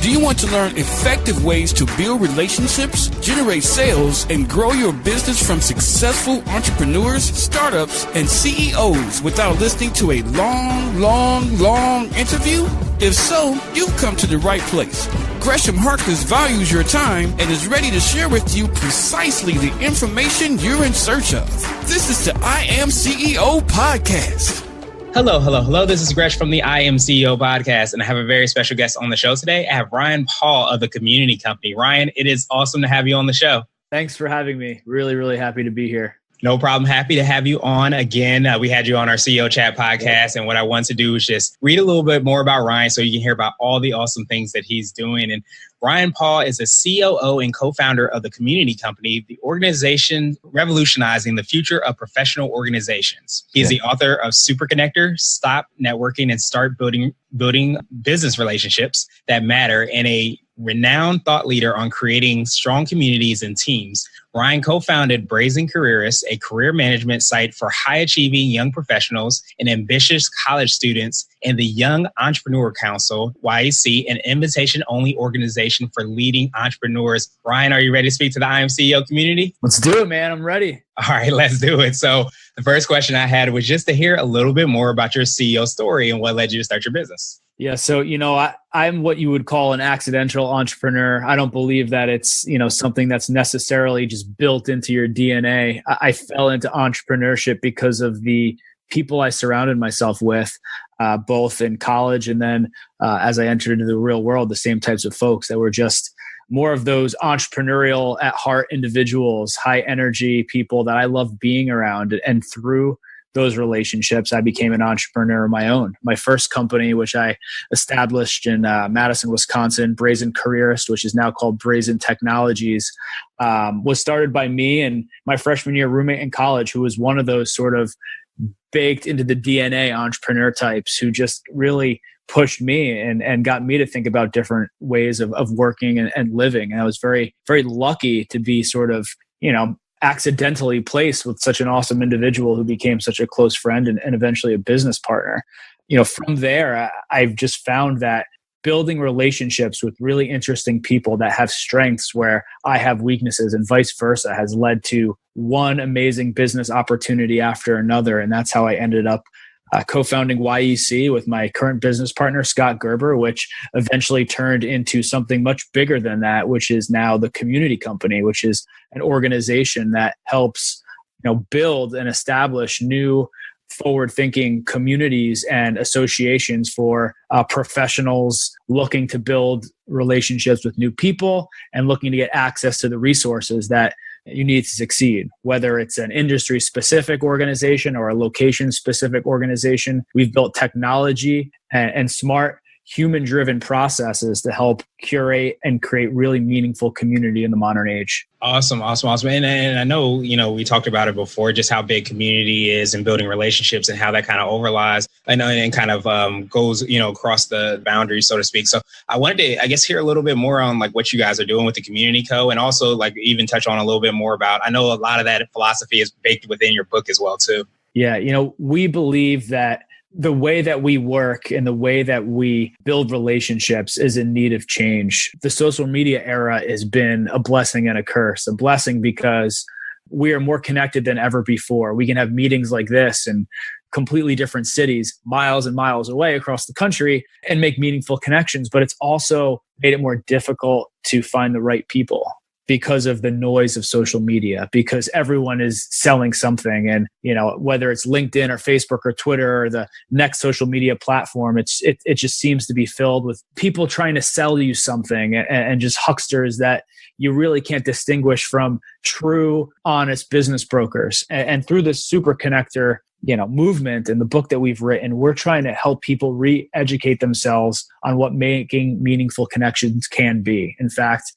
Do you want to learn effective ways to build relationships, generate sales, and grow your business from successful entrepreneurs, startups, and CEOs without listening to a long interview? If so, you've come to the right place. Gresham Harkless values your time and is ready to share with you precisely the information you're in search of. This is the I Am CEO podcast. Hello. This is Gresh from the I Am CEO podcast, and I have a very special guest on the show today. I have Ryan Paugh of the Community Company. Ryan, it is awesome to have you on the show. Thanks for having me. Really happy to be here. No problem. Happy to have you on again. We had you on our CEO Chat podcast, and what I want to do is just read a little bit more about Ryan so you can hear about all the awesome things that he's doing. And Ryan Paugh is a COO and co-founder of the Community Company, the organization revolutionizing the future of professional organizations. He's the author of Superconnector, Stop Networking and Start Building Business Relationships That Matter, and a renowned thought leader on creating strong communities and teams. Ryan co-founded Brazen Careerist, a career management site for high-achieving young professionals and ambitious college students, and the Young Entrepreneur Council, YEC, an invitation-only organization for leading entrepreneurs. Ryan, are you ready to speak to the I Am CEO community? Let's do it, man. I'm ready. All right, let's do it. So the first question I had was just to hear a little bit more about your CEO story and what led you to start your business. Yeah. So, I'm what you would call an accidental entrepreneur. I don't believe that it's, something that's necessarily just built into your DNA. I fell into entrepreneurship because of the people I surrounded myself with, both in college and then as I entered into the real world, the same types of folks that were just more of those entrepreneurial at heart individuals, high energy people that I love being around. And through those relationships, I became an entrepreneur of my own. My first company, which I established in Madison, Wisconsin, Brazen Careerist, which is now called Brazen Technologies, was started by me and my freshman year roommate in college, who was one of those sort of baked into the DNA entrepreneur types who just really pushed me and got me to think about different ways of working and living. And I was very, very lucky to be sort of, accidentally placed with such an awesome individual who became such a close friend and eventually a business partner. From there, I've just found that building relationships with really interesting people that have strengths where I have weaknesses and vice versa has led to one amazing business opportunity after another. And that's how I ended up co-founding YEC with my current business partner, Scott Gerber, which eventually turned into something much bigger than that, which is now the Community Company, which is an organization that helps, build and establish new forward-thinking communities and associations for professionals looking to build relationships with new people and looking to get access to the resources that you need to succeed, whether it's an industry-specific organization or a location-specific organization. We've built technology and smart human-driven processes to help curate and create really meaningful community in the modern age. Awesome. And I know, we talked about it before, just how big community is and building relationships and how that kind of overlies and kind of goes, across the boundaries, so to speak. So I wanted to, hear a little bit more on like what you guys are doing with the Community Co. and also like even touch on a little bit more about, I know a lot of that philosophy is baked within your book as well, too. Yeah. We believe that the way that we work and the way that we build relationships is in need of change. The social media era has been a blessing and a curse. A blessing because we are more connected than ever before. We can have meetings like this in completely different cities, miles and miles away across the country, and make meaningful connections. But it's also made it more difficult to find the right people because of the noise of social media, because everyone is selling something. And, whether it's LinkedIn or Facebook or Twitter or the next social media platform, it just seems to be filled with people trying to sell you something and just hucksters that you really can't distinguish from true, honest business brokers. And through this Superconnector movement and the book that we've written, we're trying to help people re-educate themselves on what making meaningful connections can be. In fact,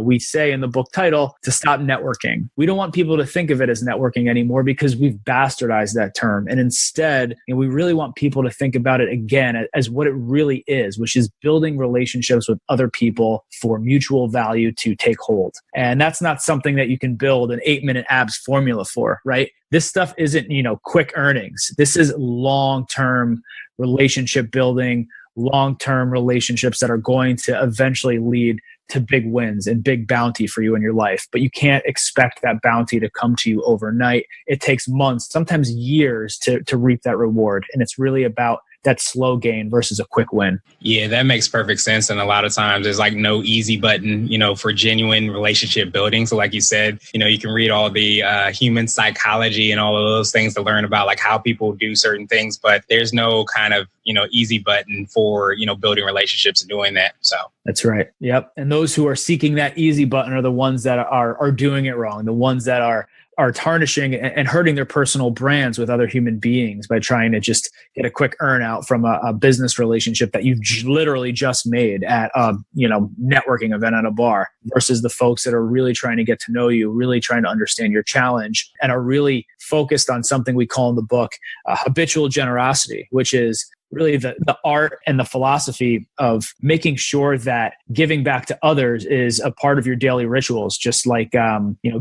we say in the book title to stop networking. We don't want people to think of it as networking anymore because we've bastardized that term. And instead, we really want people to think about it again as what it really is, which is building relationships with other people for mutual value to take hold. And that's not something that you can build an 8-minute abs formula for, right? This stuff isn't, quick earnings. This is long-term relationship building, long-term relationships that are going to eventually lead to big wins and big bounty for you in your life. But you can't expect that bounty to come to you overnight. It takes months, sometimes years to reap that reward. And it's really about that slow gain versus a quick win. Yeah, that makes perfect sense. And a lot of times there's like no easy button, for genuine relationship building. So like you said, you can read all the human psychology and all of those things to learn about like how people do certain things, but there's no kind of, easy button for, building relationships and doing that. So that's right. Yep. And those who are seeking that easy button are the ones that are doing it wrong. The ones that are tarnishing and hurting their personal brands with other human beings by trying to just get a quick earn out from a business relationship that you've literally just made at a networking event at a bar, versus the folks that are really trying to get to know you, really trying to understand your challenge, and are really focused on something we call in the book habitual generosity, which is really the art and the philosophy of making sure that giving back to others is a part of your daily rituals, just like,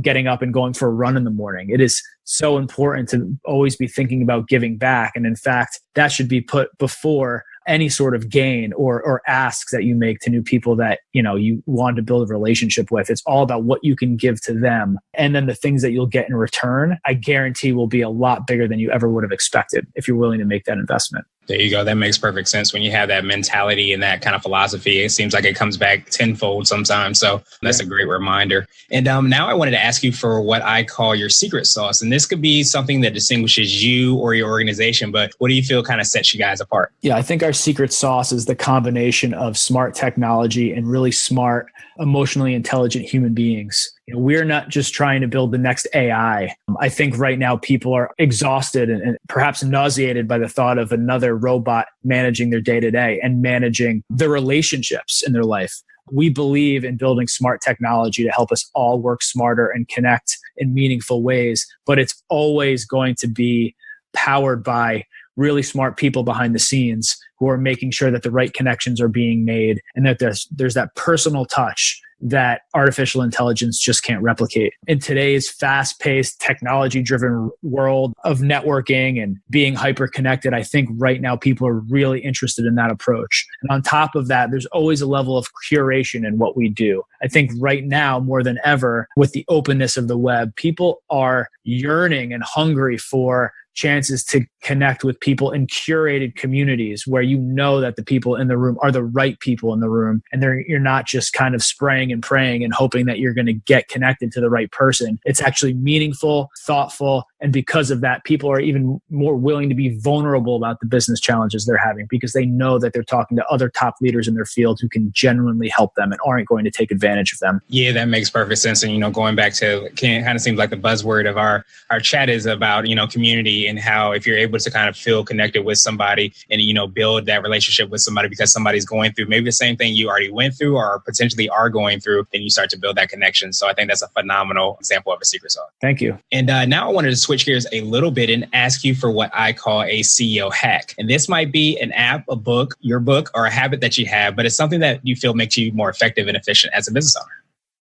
getting up and going for a run in the morning. It is so important to always be thinking about giving back. And in fact, that should be put before any sort of gain or asks that you make to new people that, you want to build a relationship with. It's all about what you can give to them. And then the things that you'll get in return, I guarantee will be a lot bigger than you ever would have expected if you're willing to make that investment. There you go. That makes perfect sense. When you have that mentality and that kind of philosophy, it seems like it comes back tenfold sometimes. So that's a great reminder. And now I wanted to ask you for what I call your secret sauce. And this could be something that distinguishes you or your organization, but what do you feel kind of sets you guys apart? Yeah, I think our secret sauce is the combination of smart technology and really smart, emotionally intelligent human beings. We're not just trying to build the next AI. I think right now people are exhausted and perhaps nauseated by the thought of another robot managing their day-to-day and managing the relationships in their life. We believe in building smart technology to help us all work smarter and connect in meaningful ways, but it's always going to be powered by really smart people behind the scenes who are making sure that the right connections are being made and that there's that personal touch that artificial intelligence just can't replicate. In today's fast-paced, technology-driven world of networking and being hyper-connected, I think right now people are really interested in that approach. And on top of that, there's always a level of curation in what we do. I think right now, more than ever, with the openness of the web, people are yearning and hungry for chances to connect with people in curated communities where you know that the people in the room are the right people in the room, and you're not just kind of spraying and praying and hoping that you're going to get connected to the right person. It's actually meaningful, thoughtful, and because of that, people are even more willing to be vulnerable about the business challenges they're having because they know that they're talking to other top leaders in their field who can genuinely help them and aren't going to take advantage of them. Yeah, that makes perfect sense. And, going back to, kind of seems like the buzzword of our chat is about, community and how if you're able to kind of feel connected with somebody and, build that relationship with somebody because somebody's going through maybe the same thing you already went through or potentially are going through, then you start to build that connection. So I think that's a phenomenal example of a secret sauce. Thank you. And now I wanted to switch gears a little bit and ask you for what I call a CEO hack. And this might be an app, a book, your book, or a habit that you have, but it's something that you feel makes you more effective and efficient as a business owner.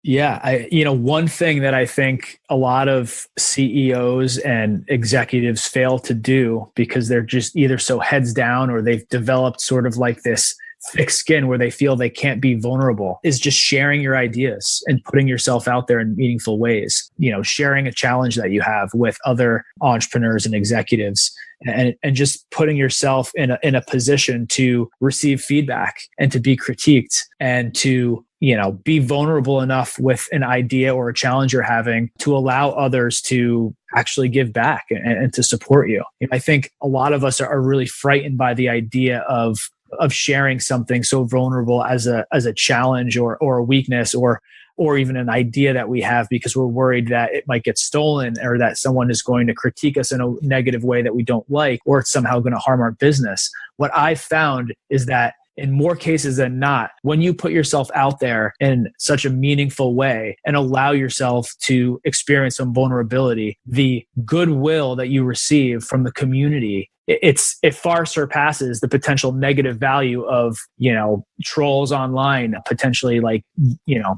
Yeah. One thing that I think a lot of CEOs and executives fail to do because they're just either so heads down or they've developed sort of like this thick skin where they feel they can't be vulnerable is just sharing your ideas and putting yourself out there in meaningful ways. Sharing a challenge that you have with other entrepreneurs and executives and just putting yourself in a position to receive feedback and to be critiqued and to be vulnerable enough with an idea or a challenge you're having to allow others to actually give back and to support you. I think a lot of us are really frightened by the idea of sharing something so vulnerable as a challenge or a weakness or even an idea that we have because we're worried that it might get stolen or that someone is going to critique us in a negative way that we don't like, or it's somehow going to harm our business. What I've found is that in more cases than not, when you put yourself out there in such a meaningful way and allow yourself to experience some vulnerability, the goodwill that you receive from the community it far surpasses the potential negative value of, trolls online potentially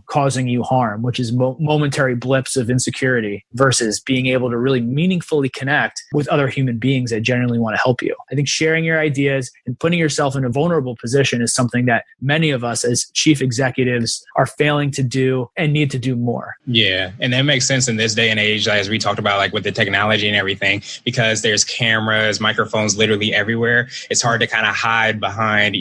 causing you harm, which is momentary blips of insecurity versus being able to really meaningfully connect with other human beings that genuinely want to help you. I think sharing your ideas and putting yourself in a vulnerable position is something that many of us as chief executives are failing to do and need to do more. Yeah. And that makes sense in this day and age, as we talked about, like with the technology and everything, because there's cameras, microphones literally everywhere. It's hard to kind of hide behind,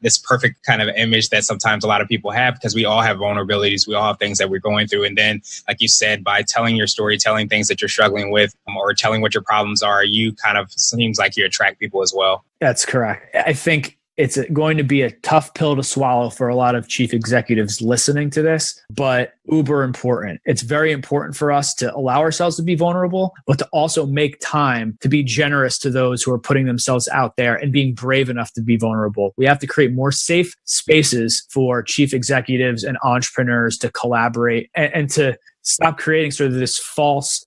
this perfect kind of image that sometimes a lot of people have, because we all have vulnerabilities. We all have things that we're going through. And then, like you said, by telling your story, telling things that you're struggling with, or telling what your problems are, you kind of seems like you attract people as well. That's correct. I think it's going to be a tough pill to swallow for a lot of chief executives listening to this, but uber important. It's very important for us to allow ourselves to be vulnerable, but to also make time to be generous to those who are putting themselves out there and being brave enough to be vulnerable. We have to create more safe spaces for chief executives and entrepreneurs to collaborate and to stop creating sort of this false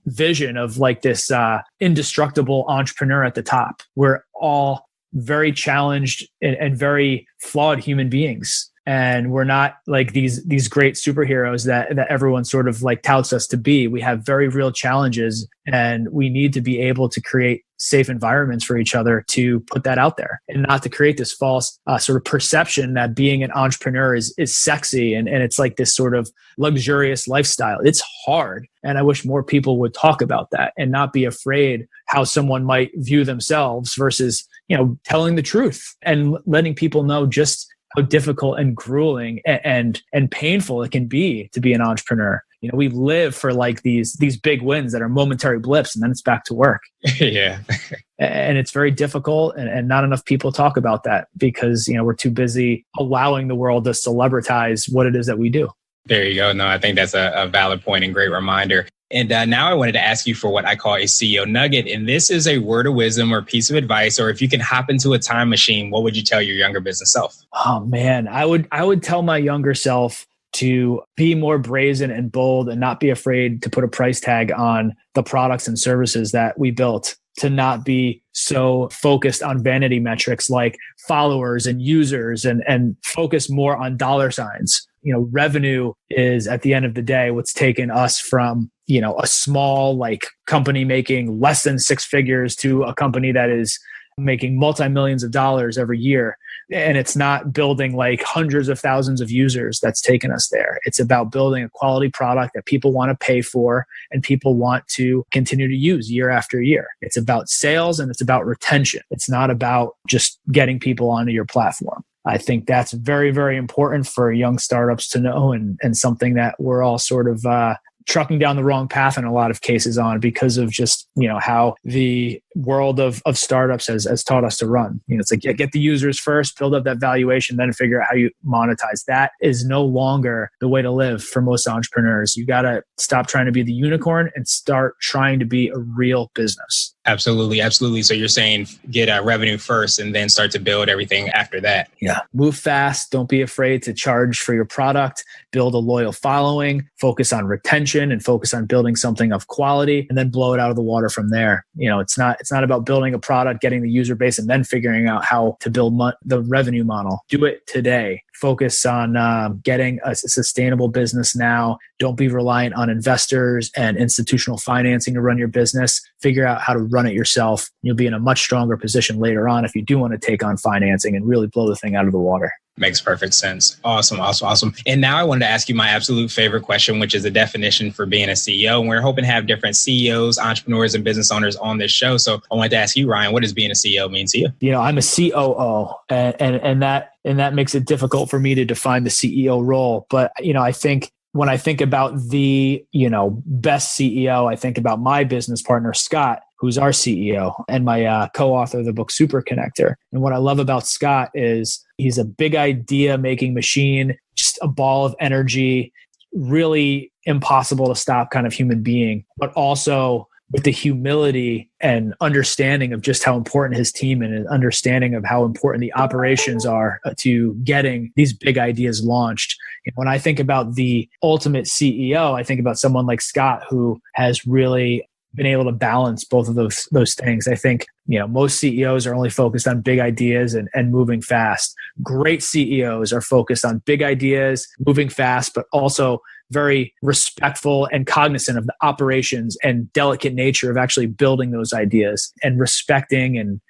vision of like this indestructible entrepreneur at the top. We're all very challenged and very flawed human beings. And we're not like these great superheroes that everyone sort of like touts us to be. We have very real challenges, and we need to be able to create safe environments for each other to put that out there and not to create this false sort of perception that being an entrepreneur is sexy and it's like this sort of luxurious lifestyle. It's hard. And I wish more people would talk about that and not be afraid how someone might view themselves versus, telling the truth and letting people know just how difficult and grueling and painful it can be to be an entrepreneur. We live for like these big wins that are momentary blips, and then it's back to work. Yeah. And it's very difficult, and not enough people talk about that because, we're too busy allowing the world to celebritize what it is that we do. There you go. No, I think that's a valid point and great reminder. And now I wanted to ask you for what I call a CEO nugget. And this is a word of wisdom or piece of advice, or if you can hop into a time machine, what would you tell your younger business self? Oh man, I would tell my younger self to be more brazen and bold and not be afraid to put a price tag on the products and services that we built, to not be so focused on vanity metrics like followers and users and focus more on dollar signs. Revenue is at the end of the day what's taken us from, a small like company making less than six figures to a company that is making multi-millions of dollars every year. And it's not building like hundreds of thousands of users that's taken us there. It's about building a quality product that people want to pay for and people want to continue to use year after year. It's about sales and it's about retention. It's not about just getting people onto your platform. I think that's very, very important for young startups to know and something that we're all sort of trucking down the wrong path in a lot of cases on because of just, how the world of startups has taught us to run. It's like get the users first, build up that valuation, then figure out how you monetize. That is no longer the way to live for most entrepreneurs. You got to stop trying to be the unicorn and start trying to be a real business. Absolutely. Absolutely. So you're saying get revenue first and then start to build everything after that. Yeah. Move fast. Don't be afraid to charge for your product. Build a loyal following. Focus on retention and focus on building something of quality and then blow it out of the water from there. It's not about building a product, getting the user base, and then figuring out how to build the revenue model. Do it today. Focus on getting a sustainable business now. Don't be reliant on investors and institutional financing to run your business. Figure out how to run it yourself. You'll be in a much stronger position later on if you do want to take on financing and really blow the thing out of the water. Makes perfect sense. Awesome. And now I wanted to ask you my absolute favorite question, which is the definition for being a CEO. And we're hoping to have different CEOs, entrepreneurs, and business owners on this show. So I wanted to ask you, Ryan, what does being a CEO mean to you? I'm a COO, and that makes it difficult for me to define the CEO role. But, I think when I think about the, best CEO, I think about my business partner, Scott, who's our CEO and my co-author of the book, Superconnector. And what I love about Scott is he's a big idea making machine, just a ball of energy, really impossible to stop kind of human being, but also with the humility and understanding of just how important his team and an understanding of how important the operations are to getting these big ideas launched. When I think about the ultimate CEO, I think about someone like Scott, who has really been able to balance both of those things. I think, most CEOs are only focused on big ideas and moving fast. Great CEOs are focused on big ideas, moving fast, but also very respectful and cognizant of the operations and delicate nature of actually building those ideas and respecting and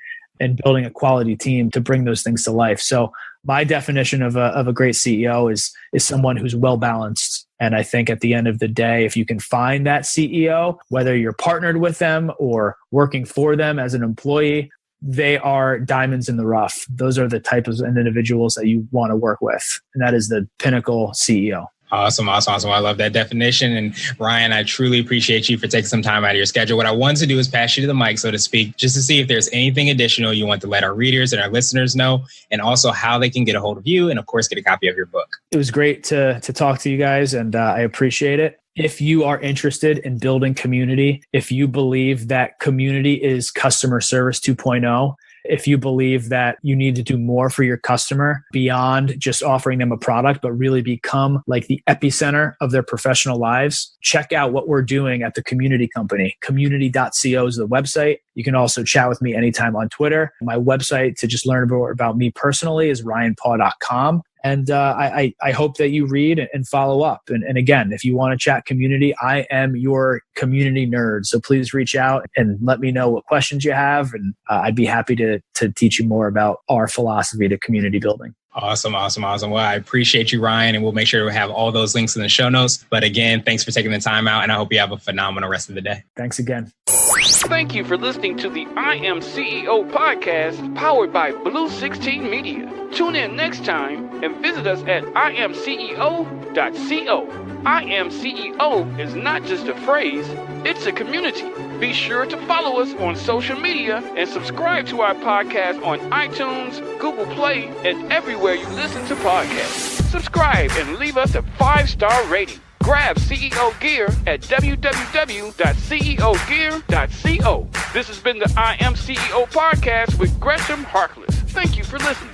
building a quality team to bring those things to life. So my definition of a great CEO is someone who's well balanced. And I think at the end of the day, if you can find that CEO, whether you're partnered with them or working for them as an employee, they are diamonds in the rough. Those are the types of individuals that you want to work with. And that is the pinnacle CEO. Awesome. I love that definition. And Ryan, I truly appreciate you for taking some time out of your schedule. What I wanted to do is pass you to the mic, so to speak, just to see if there's anything additional you want to let our readers and our listeners know, and also how they can get a hold of you and, of course, get a copy of your book. It was great to talk to you guys, and I appreciate it. If you are interested in building community, if you believe that community is customer service 2.0, if you believe that you need to do more for your customer beyond just offering them a product, but really become like the epicenter of their professional lives, check out what we're doing at the Community Company. Community.co is the website. You can also chat with me anytime on Twitter. My website to just learn more about me personally is ryanpaugh.com. And I hope that you read and follow up. And again, if you want to chat community, I am your community nerd. So please reach out and let me know what questions you have. And I'd be happy to teach you more about our philosophy to community building. Awesome. Well, I appreciate you, Ryan, and we'll make sure to have all those links in the show notes. But again, thanks for taking the time out, and I hope you have a phenomenal rest of the day. Thanks again. Thank you for listening to the I Am CEO podcast powered by Blue 16 Media. Tune in next time and visit us at IAM140.co. I Am CEO is not just a phrase, it's a community. Be sure to follow us on social media and subscribe to our podcast on iTunes, Google Play, and everywhere you listen to podcasts. Subscribe and leave us a 5-star rating. Grab CEO gear at www.ceogear.co. This has been the I Am CEO podcast with Gresham Harkless. Thank you for listening.